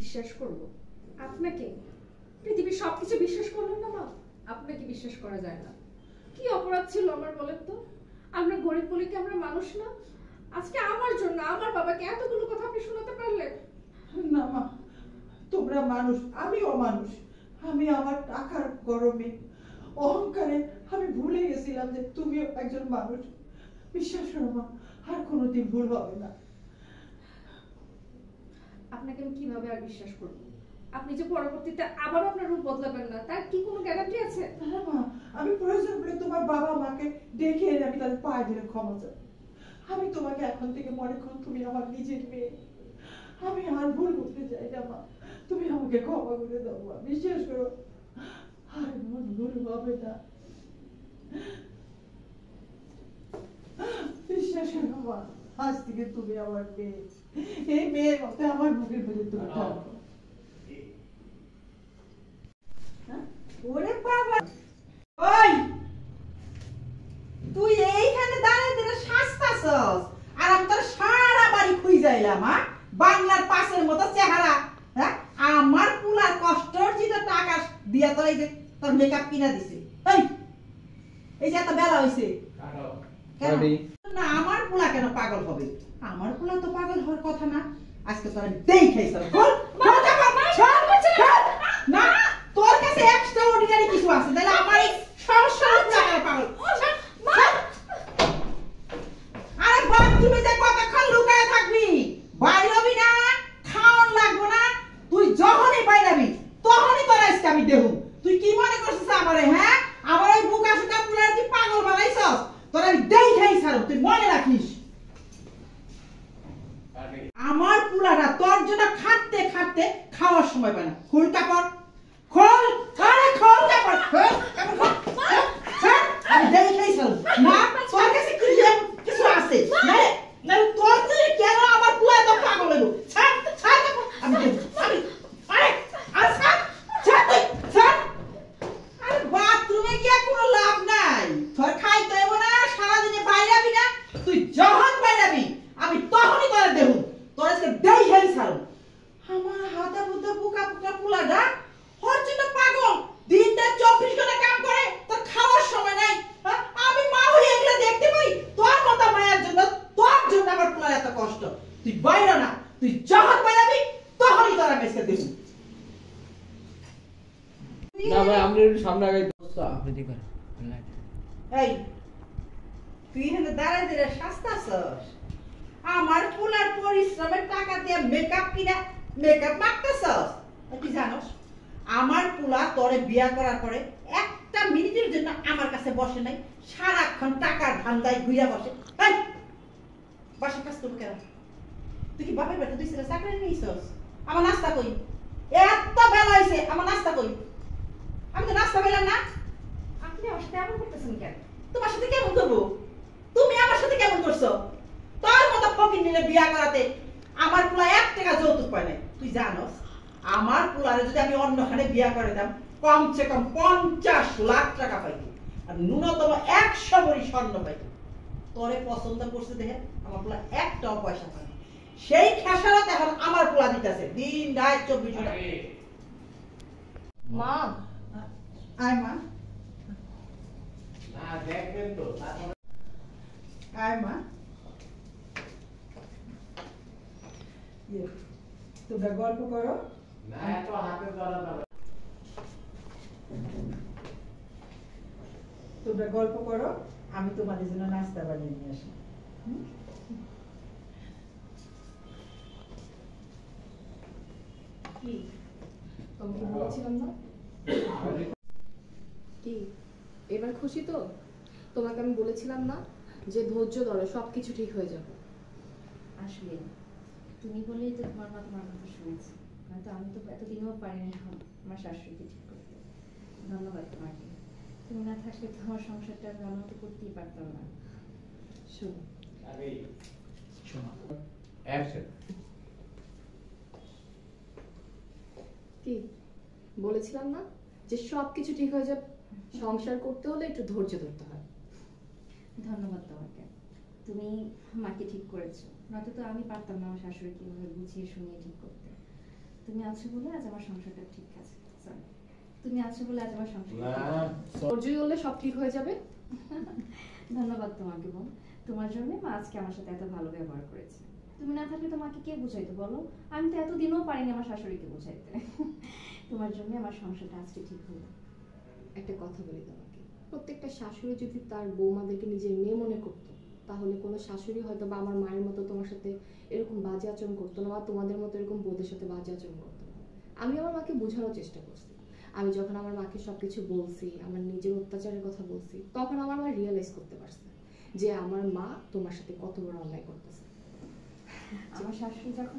বিশ্বাস করব আপনাকে? পৃথিবীর সবকিছু বিশ্বাস করলেন না মা? আপনাকে বিশ্বাস করা যায় না। কি অপরাধ ছিল আমার বলেন তো? আমরা গরিব বলে কি আমরা মানুষ না? আজকে আমার জন্য আমার বাবাকে এতগুলো কথা আপনি শোনাতে পারলেন না মা, তোমরা মানুষ, আমিও মানুষ। আমি আমার টাকার গরমে অহংকারে আমি ভুলে গেছিলাম যে তুমিও একজন মানুষ। বিশ্বাস করো মা, আর কোনোদিন ভুল হবে না। আপনাকে আমি কিভাবে আর বিশ্বাস করব? আপনি যে পরবর্তীতে আবার আপনার রূপ বদলাবেন না তার কি কোনো গ্যারান্টি আছে? না মা, আমি প্রয়োজন পড়লে তোমার বাবা মাকে ডেকে এনে আমি তাদের পায়ে ধরে ক্ষমা চাই। আমি তোমাকে এখন থেকে মনে করো তুমি আমার নিজের মেয়ে। আমি আর ভুল করতে চাই না মা, তুমি আমাকে ক্ষমা করে দাও মা, বিশ্বাস করো আর আমার ভুল হবে না। বিশ্বাস করো মা, আজ থেকে তুমি আমার মেয়ে। এই মেয়ের মতো আমার বুকের ভেতরে তুমি থাকো। ওরে বাবা, ওই তুই এইখানে দাঁড়িয়ে দাঁড়িয়ে শাস্তাছস আর আমি তোর সারা বাড়ি খুঁজাইলাম। বাংলার পাশের মতো চেহারা। হ্যাঁ, আমার পুলার কষ্ট অর্জিত টাকা দিয়া তোর এই যে তোর মেকআপ কিনা দিছে। এই যে এত বেলা হইছে না, আমার পুলা কেন পাগল হবে? আমার পুলা তো পাগল হওয়ার কথা না। আজকে তোর আমি দেখাইছি না, তোর কাছে এক্সট্রা অর্ডিনারি কিছু আছে তাহলে আমার এই সংসার জায়গায় পাগল। আরে বাপ, তুমি যে কতক্ষণ লুকায় থাকবি? বাইরে হবি না, খাওয়ান লাগবো না। তুই যখনই বাইরাবি তখনই তোর আজকে আমি দেবো। তুই কি মনে করছিস আমারে? হ্যাঁ, আমার এই বুকা সুকা পুলার তুই পাগল বানাইছস। তোর আমি দেখাই ছাড়ো, তুই মনে রাখিস। আমার পুলাটা তোর জন্য খাটতে খাটতে খাওয়ার সময় পায় না। খুল কাপড়, খোল, আরে খোল কাপড়, খোল কাপড়, খোল। আমি দেখাই ছাড়ো না, তোর কাছে কিছু আছে না? না তোর তুই কেন আমার পুলা তো পাগল হইব? ছাড় ছাড় কাপড়, আমি আমি আরে আর ছাড় ছাড় তুই ছাড়। আরে বাথরুমে গিয়া কোনো লাভ নাই। তোর খাইতে হইব না, সারাদিনে বাইরাবি না। তুই যখন বাইরাবি আমি তখনই তোরে দেব। তোর আজকে দেখাই ছাড়ো। আমার হাতে বুদ্ধ বুকা বুকা পুলাটা ওর জন্য পাগল। দিনটা 24 ঘন্টা কাম করে, তোর খাওয়ার সময় নাই। আমি মা হয়ে এগুলো দেখতে পাই? তোর মতো মায়ের জন্য, তোর জন্য আমার পুলার এত কষ্ট। তুই বাইরে না, তুই যখন বাইরাবি তখনই তোর আমি আজকে দেব। না ভাই, আমরা একটু সামনে আগাই দোস্ত আপনি দিবেন। এই তুই এখানে দাঁড়ায় দাঁড়ায় শাস্তাছস। আমার পুলার পরিশ্রমের টাকা দিয়ে মেকআপ কিনা মেকআপ মাখতেছস। তুই জানোস আমার পুলা তোরে বিয়া করার পরে একটা মিনিটের জন্য আমার কাছে বসে নাই, সারাক্ষণ টাকার ধান্দায় ঘুরে বসে। এই বাসা কাজ করবো কেন? তুই কি বাপের বেটা তুই ছেলে চাকরি নিয়েছস? আমার নাস্তা কই? এত বেলা হয়েছে, আমার নাস্তা কই? আমি তো নাস্তা পেলাম না। আপনি আমার সাথে এমন করতেছেন কেন? তোমার সাথে কেমন করবো? তুমি আমার সাথে কেমন করছো? তোর মতো ফকির নিলে বিয়া করাতে আমার পুলা 1 টাকা যৌতুক পায় নাই। তুই জানোস আমার পুলারে যদি আমি অন্যখানে বিয়া করে দাম কমসে কম 50 লাখ টাকা পাইতো আর ন্যূনতম 100 ভরি স্বর্ণ পাইতো। তোরে পছন্দ করছে দেখে আমার পুলা একটাও পয়সা পায় না। সেই খেসারত এখন আমার পুলা দিতেছে দিন রাত 24 ঘন্টা। মা, আয় মা, না দেখবেন তো তারপরে আয় মা। তোমরা গল্প করো। না এত হাতে ধরা যাবে। তোমরা গল্প করো, আমি তোমাদের জন্য নাস্তা বানিয়ে নিয়ে আসি। কি তোমাকে বলেছিলাম না? কি এবার খুশি তো? তোমাকে আমি বলেছিলাম না যে ধৈর্য ধরো, সবকিছু ঠিক হয়ে যাবে। আসলে তুমি বলেই তো তোমার মা তোমার কথা শুনেছে, নয়তো আমি তো এতদিনও পারিনি আমার শাশুড়িকে ঠিক করতে। ধন্যবাদ তোমাকে, তুমি না থাকলে তো আমার সংসারটা আমি অন্য তো করতেই পারতাম না। শোনো, অ্যাকশন। কি বলেছিলাম না যে সবকিছু ঠিক হয়ে যাবে? সংসার করতে হলে একটু ধৈর্য ধরতে হয়। ধন্যবাদ তোমাকে, তুমি মাকে ঠিক করেছো, নয়তো তো আমি পারতাম না আমার শাশুড়িকে এভাবে বুঝিয়ে শুনিয়ে ঠিক করতে। তুমি তুমি আছো বলে আজ আমার সংসারটা ঠিক আছে। সরি, তুমি আছো বলে আজ আমার সংসার। না অর্জুই হলে সব ঠিক হয়ে যাবে। ধন্যবাদ তোমাকে বোন, তোমার জন্য মা আজকে আমার সাথে এত ভালো ব্যবহার করেছে। তুমি না থাকলে তোমাকে কে বুঝাইতো বলো? আমি তো এতদিনও পারিনি আমার শাশুড়িকে বুঝাইতে। তোমার জন্য আমার সংসারটা আজকে ঠিক হলো। একটা কথা বলি তোমাকে, প্রত্যেকটা শাশুড়ি যদি তার বৌমাদেরকে নিজের মেয়ে মনে করতো, তাহলে কোনো শাশুড়ি হয়তো বা আমার মায়ের মতো তোমার সাথে এরকম বাজে আচরণ করতো না, বা তোমাদের মতো এরকম বোধের সাথে বাজে আচরণ করতো না। আমি আমার মাকে বোঝানোর চেষ্টা করছি। আমি যখন আমার মাকে সবকিছু বলছি, আমার নিজের অত্যাচারের কথা বলছি, তখন আমার মা রিয়েলাইজ করতে পারছে যে আমার মা তোমার সাথে কত বড় অন্যায় করতেছে। আমার শাশুড়ি যখন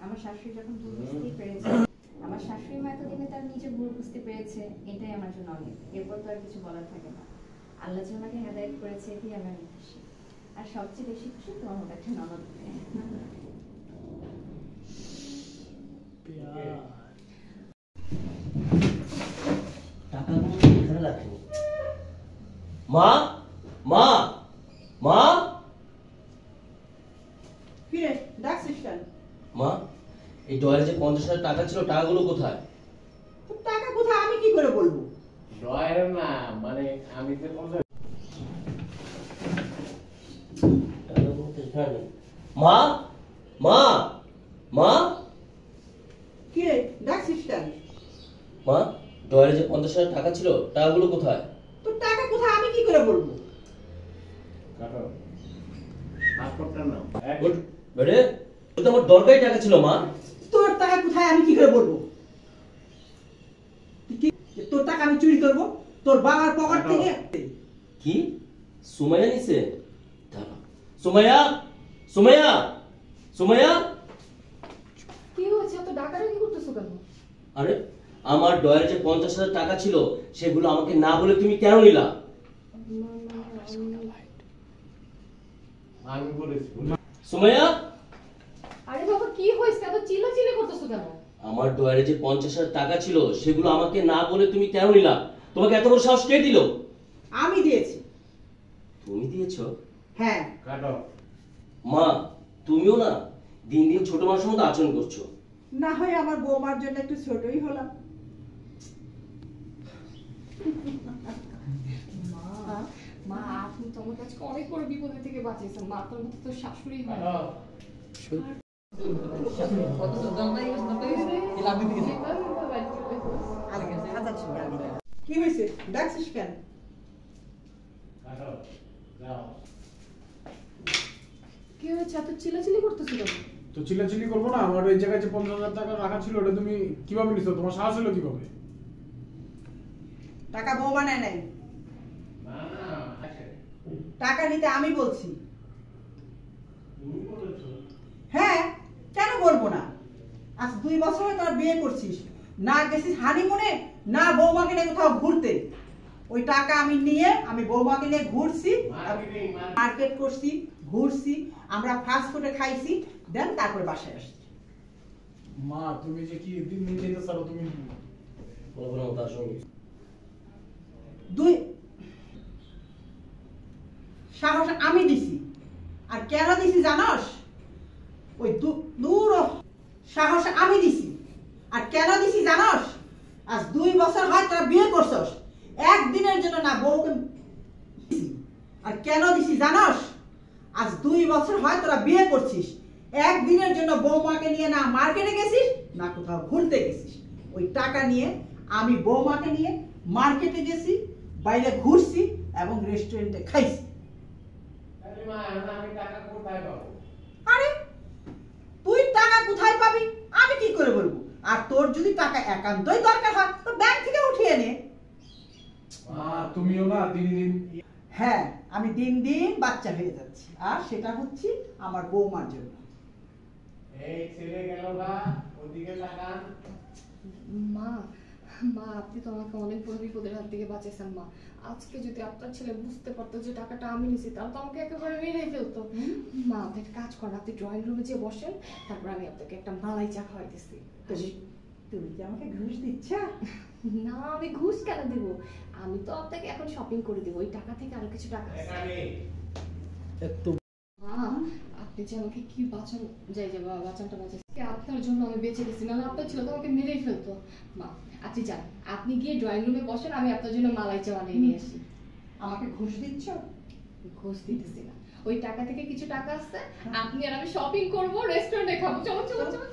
আমার শাশুড়ি যখন ভুল বুঝতেই পেরেছে, আমার শাশুড়ি মা এতদিনে তার নিজে ভুল বুঝতে পেরেছে, এটাই আমার জন্য অনেক। এরপর তো আর কিছু বলার থাকে না। আল্লাহ যে আমাকে হেদায়েত করেছে, এতেই আমি অনেক খুশি। আর সবচেয়ে বেশি খুশি তোমার মতো একটা ননদ পেয়ে। টাকাগুলো এখানে রাখো। মা মা মা কি রে ডাকছিস কেন? মা, এই ডয়ের যে 50,000 টাকা ছিল, টাকাগুলো কোথায়? তোর টাকা কোথায় আমি কি করে বলবো? ডয়ের না, মানে আমি যে বললাম টাকাগুলো তো এখানে নেই। মা মা মা কি রে ডাকছিস কেন? মা, ডয়ের যে 50,000 টাকা ছিল, টাকাগুলো কোথায়? তোর টাকা কোথায় আমি কি করে বলবো? কাটো পাসপোর্টটা নাও। ওর বেড়ে ওটা তো আমার দরকারি টাকা ছিল মা। তোর টাকা কোথায় আমি কি করে বলবো? তোর টাকা আমি চুরি করবো তোর বাবার পকেট থেকে? কি সুমাইয়া নিছে? দাঁড়া, সুমাইয়া সুমাইয়া সুমাইয়া। কি হয়েছে, এত ডাকাডাকি করতেছো কেন? আরে আমার ডয়ের যে 50,000 টাকা ছিল, সেগুলো আমাকে না বলে তুমি কেন নিলা? আমি বলেছি সুমাইয়া, আরে বাবা কি হয়েছে, এত চিল্লাচিল্লি করতেছো কেন? আমার ডয়ারে যে 50,000 টাকা ছিল, সেগুলো আমাকে না বলে তুমি কেন নিলা? তোমাকে এত বড় সাহস কে দিল? আমি দিয়েছি। তুমি দিয়েছো? হ্যাঁ। কাটো। মা, তুমিও না দিন দিন ছোট মানুষের মতো আচরণ করছো। না হয় আমার বৌমার জন্য একটু ছোটই হলাম। মা, আপনি তো আমার কাছে অনেক বড় বিপদের থেকে বাঁচিয়েছেন। মা, আপনার মতো তো শাশুড়ি হয় না। কি হয়েছে ডাকছিস কেন? কাটো যাও। কি হয়েছে, এত চিল্লাচিল্লি করতেছো কেন? তো চিল্লাচিল্লি করবো না? আমার এই জায়গায় যে 50,000 টাকা রাখা ছিল, ওটা তুমি কিভাবে নিছো? তোমার সাহস হলো কিভাবে? টাকা বৌমা নেয় নাই। না না আসে। টাকা নিতে আমি বলছি। তুমি বলেছো। হ্যাঁ, কেন বলবো না? আজ 2 বছর হয়ে তোরা বিয়ে করছিস, না গেছিস হানিমুনে, না বৌমাকে নিয়ে কোথাও ঘুরতে। ওই টাকা আমি নিয়ে আমি বৌমাকে নিয়ে ঘুরছি, মার্কেট করছি, ঘুরছি, আমরা ফাস্ট ফুডে খাইছি, দেন তারপর বাসায় আসছি। মা, তুমি যে কি দিন দিন যেতে চাও তুমি? বলবো না তার সঙ্গে। দুই সাহস আমি দিছি। আর কেন দিছি জানস? ওই দূর সাহস আমি দিছি। আর কেন দিছি জানস? আজ 2 বছর হয় তোরা বিয়ে করছস, একদিনের জন্য না বউকে দিছি। আর কেন দিছি জানস? আজ 2 বছর হয় তোরা বিয়ে করছিস, একদিনের জন্য বৌমাকে নিয়ে না মার্কেটে গেছিস, না কোথাও ঘুরতে গেছিস। ওই টাকা নিয়ে আমি বৌমাকে নিয়ে মার্কেটে গেছি, বাইরে ঘুরছি এবং রেস্টুরেন্টে খাইছি। তাহলে মা, এখন আমি টাকা কোথায় পাবো? আরে তুই টাকা কোথায় পাবি আমি কি করে বলবো? আর তোর যদি টাকা একান্তই দরকার হয় তো ব্যাংক থেকে উঠিয়ে নে। মা, তুমিও না দিন দিন। হ্যাঁ, আমি দিন দিন বাচ্চা হয়ে যাচ্ছি, আর সেটা হচ্ছে আমার বৌমার জন্য। এই ছেলে গেল না, ওদিকে তাকান। মা, মা, আপনি তো আমাকে অনেক বড় বিপদের হাত থেকে বাঁচিয়েছেন। মা, আজকে যদি আপনার ছেলে বুঝতে পারতো যে টাকাটা আমি নিছি, তাহলে তো আমাকে একেবারে মেরেই ফেলতো। মা, আপনি একটা কাজ করেন, আপনি ড্রয়িং রুমে যেয়ে বসেন, তারপর আমি আপনাকে একটা মালাই চা খাওয়াই দিচ্ছি। তুমি কি আমাকে ঘুষ দিচ্ছ? না, আমি ঘুষ কেন দেবো? আমি তো আপনাকে এখন শপিং করে দেবো, ওই টাকা থেকে আরো কিছু টাকা আছে। এখানে মা, আপনি যে আমাকে কি বাঁচান যাই যে বাবা বাঁচানটা বাঁচাচ্ছি আপনার জন্য আমি বেঁচে গেছি, নাহলে আপনার ছিল তো আমাকে মেরেই ফেলতো। মা আপনি যান, আপনি গিয়ে ড্রয়িং রুমে বসেন, আমি আপনার জন্য মালাই চা বানিয়ে নিয়ে আসি। আমাকে ঘুষ দিচ্ছ? ঘুষ দিতেছি না, ওই টাকা থেকে কিছু টাকা আসছে, আপনি আর আমি শপিং করবো, রেস্টুরেন্টে খাবো। চলো চলো চলো।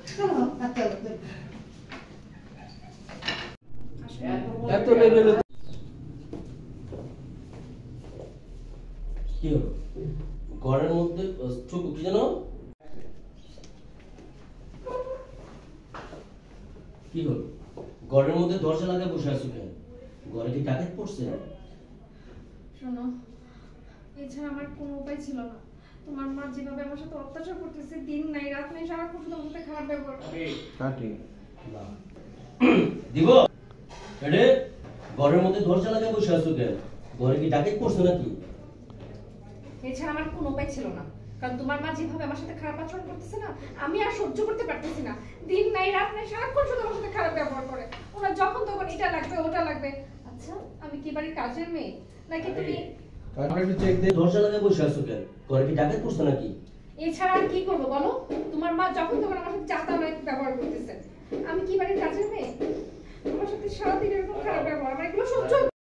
এত লেভেলে কি হলো ঘরের মধ্যে চুপ কি জানো কি হলো ঘরের মধ্যে দরজা লাগিয়ে বসে আছো কেন? ঘরে কি ডাকাত পড়ছে? শোনো, এছাড়া আমার কোনো উপায় ছিল না। তোমার মা যেভাবে আমার সাথে অত্যাচার করতেছে, দিন নাই রাত নাই, সারাক্ষণ শুধু আমার সাথে খারাপ ব্যবহার করে। কাটি না। দিব এডে ঘরের মধ্যে দরজা লাগিয়ে বসে আছো কেন? ঘরে কি ডাকাত পড়ছে নাকি? এছাড়া আমার কোনো উপায় ছিল না, কারণ তোমার মা যেভাবে আমার সাথে খারাপ আচরণ করতেছে না, আমি আর সহ্য করতে পারতেছি না। দিন নাই রাত নাই, সারাক্ষণ শুধু আমার সাথে খারাপ ব্যবহার করে। ওনার যখন তখন এটা লাগবে ওটা লাগবে। আচ্ছা, আমি কি বাড়ির কাজের মেয়ে নাকি তুমি? কাটি একটু চেক দে। দরজা লাগিয়ে বসে আছো কেন? ঘরে কি ডাকাত পড়ছে নাকি? এছাড়া আর কি করবো বলো? তোমার মা যখন তখন আমার সাথে যাতা ব্যবহার করতেছে। আমি কি বাড়ির কাজের মেয়ে? আমার সাথে সারাদিন এরকম খারাপ ব্যবহার, আমার এগুলো সহ্য